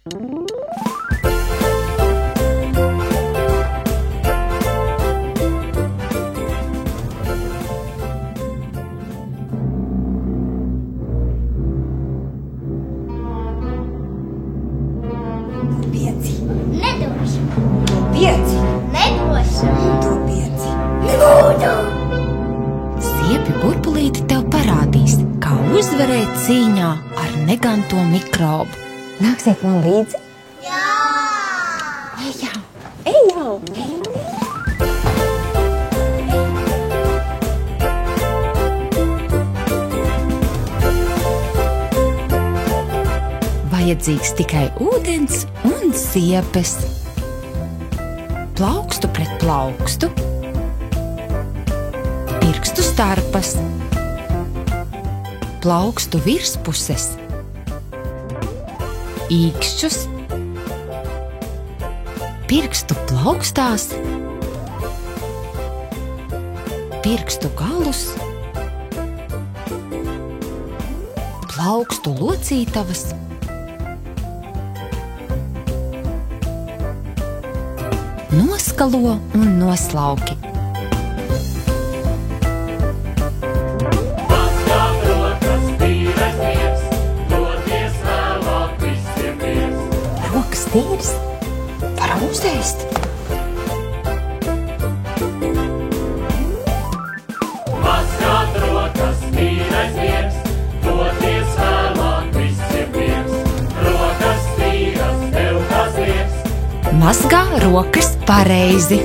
Pieci. Nedošu. Pieci. Nedošu. Pieci. Lūdzu. Ziepju burbulīte tev parādīs, kā uzvarēt cīņā ar neganto mikrobu. Nāksiet man līdzi? Jā. Ejam. Ejam. Vajadzīgs tikai ūdens un ziepes. Plaukstu pret plaukstu. Pirkstu starpas. Plaukstu virspuses. Īkšķus. Pirkstu plaukstās. Pirkstu galus. Plaukstu locītavas. Noskalo un noslauki. Rokas tīras. Varam uzēst. Mazgāt rokas, tīrais dievs, doties vēlāk visiem prieks. Rokas tīras, tev tas dievs. Mazgā rokas pareizi.